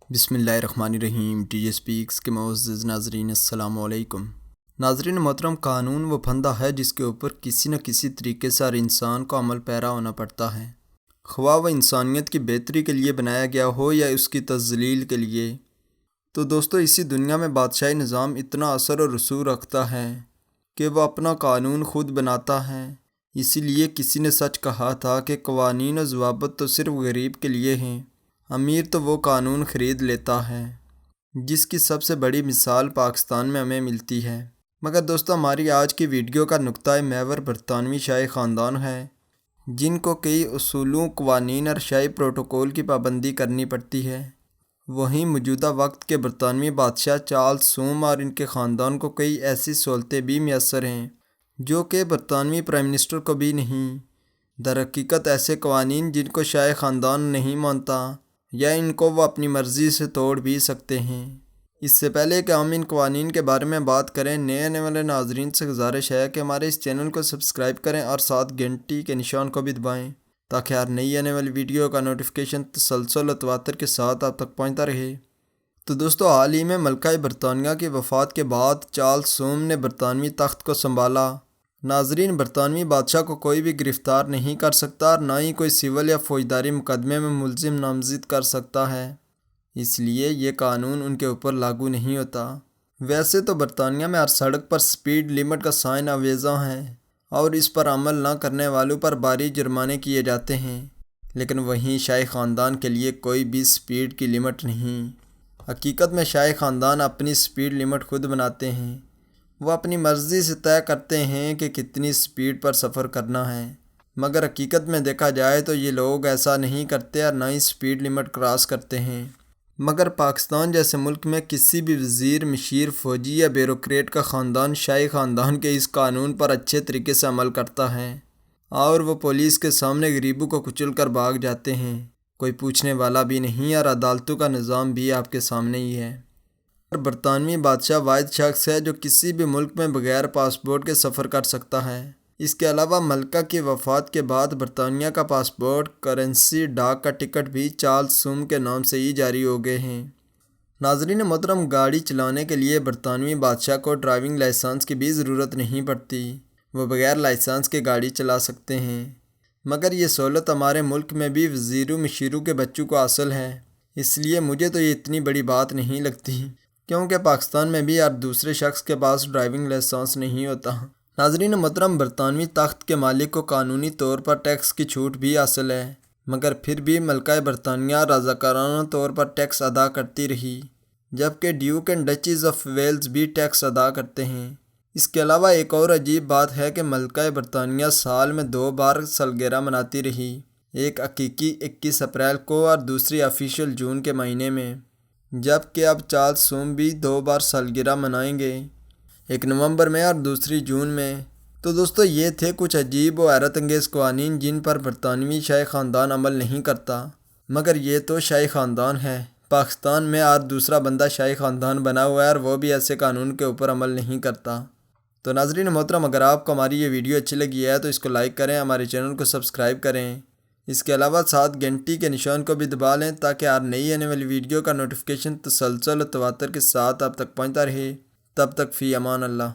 بسم اللہ الرحمن الرحیم۔ ٹی جے سپیکس کے معزز ناظرین السلام علیکم۔ ناظرین محترم، قانون وہ پھندہ ہے جس کے اوپر کسی نہ کسی طریقے سے ہر انسان کو عمل پیرا ہونا پڑتا ہے، خواہ وہ انسانیت کی بہتری کے لیے بنایا گیا ہو یا اس کی تذلیل کے لیے۔ تو دوستو، اسی دنیا میں بادشاہی نظام اتنا اثر و رسوخ رکھتا ہے کہ وہ اپنا قانون خود بناتا ہے۔ اسی لیے کسی نے سچ کہا تھا کہ قوانین و ضوابط تو صرف غریب کے لیے ہیں، امیر تو وہ قانون خرید لیتا ہے، جس کی سب سے بڑی مثال پاکستان میں ہمیں ملتی ہے۔ مگر دوستو، ہماری آج کی ویڈیو کا نقطۂ محور برطانوی شاہی خاندان ہے، جن کو کئی اصولوں، قوانین اور شاہی پروٹوکول کی پابندی کرنی پڑتی ہے۔ وہیں موجودہ وقت کے برطانوی بادشاہ چارلس سوم اور ان کے خاندان کو کئی ایسی سہولتیں بھی میسر ہیں جو کہ برطانوی پرائم منسٹر کو بھی نہیں۔ در حقیقت ایسے قوانین جن کو شاہی خاندان نہیں مانتا یا ان کو وہ اپنی مرضی سے توڑ بھی سکتے ہیں۔ اس سے پہلے کہ ہم ان قوانین کے بارے میں بات کریں، نئے آنے والے ناظرین سے گزارش ہے کہ ہمارے اس چینل کو سبسکرائب کریں اور ساتھ گھنٹی کے نشان کو بھی دبائیں تاکہ ہر نئی آنے والی ویڈیو کا نوٹیفیکیشن تسلسل و تواتر کے ساتھ آپ تک پہنچتا رہے۔ تو دوستو، حال ہی میں ملکہ برطانیہ کی وفات کے بعد چارلس سوم نے برطانوی تخت کو سنبھالا۔ ناظرین، برطانوی بادشاہ کو کوئی بھی گرفتار نہیں کر سکتا اور نہ ہی کوئی سول یا فوجداری مقدمے میں ملزم نامزد کر سکتا ہے، اس لیے یہ قانون ان کے اوپر لاگو نہیں ہوتا۔ ویسے تو برطانیہ میں ہر سڑک پر سپیڈ لمٹ کا سائن آویزاں ہے اور اس پر عمل نہ کرنے والوں پر بھاری جرمانے کیے جاتے ہیں، لیکن وہیں شاہی خاندان کے لیے کوئی بھی سپیڈ کی لمٹ نہیں۔ حقیقت میں شاہی خاندان اپنی سپیڈ لمٹ خود بناتے ہیں، وہ اپنی مرضی سے طے کرتے ہیں کہ کتنی سپیڈ پر سفر کرنا ہے، مگر حقیقت میں دیکھا جائے تو یہ لوگ ایسا نہیں کرتے اور نہ ہی سپیڈ لمٹ کراس کرتے ہیں۔ مگر پاکستان جیسے ملک میں کسی بھی وزیر، مشیر، فوجی یا بیوروکریٹ کا خاندان شاہی خاندان کے اس قانون پر اچھے طریقے سے عمل کرتا ہے اور وہ پولیس کے سامنے غریبوں کو کچل کر بھاگ جاتے ہیں، کوئی پوچھنے والا بھی نہیں اور عدالتوں کا نظام بھی آپ کے سامنے ہی ہے۔ برطانوی بادشاہ واحد شخص ہے جو کسی بھی ملک میں بغیر پاسپورٹ کے سفر کر سکتا ہے۔ اس کے علاوہ ملکہ کی وفات کے بعد برطانیہ کا پاسپورٹ، کرنسی، ڈاک کا ٹکٹ بھی چارلس سوم کے نام سے ہی جاری ہو گئے ہیں۔ ناظرین محترم، گاڑی چلانے کے لیے برطانوی بادشاہ کو ڈرائیونگ لائسنس کی بھی ضرورت نہیں پڑتی، وہ بغیر لائسنس کے گاڑی چلا سکتے ہیں۔ مگر یہ سہولت ہمارے ملک میں بھی وزیروں، مشیروں کے بچوں کو حاصل ہے، اس لیے مجھے تو یہ اتنی بڑی بات نہیں لگتی، کیونکہ پاکستان میں بھی ہر دوسرے شخص کے پاس ڈرائیونگ لائسنس نہیں ہوتا۔ ناظرین محترم، برطانوی تخت کے مالک کو قانونی طور پر ٹیکس کی چھوٹ بھی حاصل ہے، مگر پھر بھی ملکہ برطانیہ رضاکارانہ طور پر ٹیکس ادا کرتی رہی، جبکہ ڈیوک اینڈ ڈچیز آف ویلز بھی ٹیکس ادا کرتے ہیں۔ اس کے علاوہ ایک اور عجیب بات ہے کہ ملکہ برطانیہ سال میں 2 بار سالگرہ مناتی رہی، ایک حقیقی 21 اپریل کو اور دوسری آفیشیل جون کے مہینے میں، جبکہ اب چارلس سوم بھی 2 بار سالگرہ منائیں گے، ایک نومبر میں اور دوسری جون میں۔ تو دوستو، یہ تھے کچھ عجیب و حیرت انگیز قوانین جن پر برطانوی شاہی خاندان عمل نہیں کرتا، مگر یہ تو شاہی خاندان ہے۔ پاکستان میں ہر دوسرا بندہ شاہی خاندان بنا ہوا ہے اور وہ بھی ایسے قانون کے اوپر عمل نہیں کرتا۔ تو ناظرین محترم، اگر آپ کو ہماری یہ ویڈیو اچھی لگی ہے تو اس کو لائک کریں، ہمارے چینل کو سبسکرائب کریں، اس کے علاوہ ساتھ گھنٹی کے نشان کو بھی دبا لیں تاکہ ہر نئی آنے والی ویڈیو کا نوٹیفیکیشن تسلسل و تواتر کے ساتھ آپ تک پہنچتا رہے۔ تب تک فی امان اللہ۔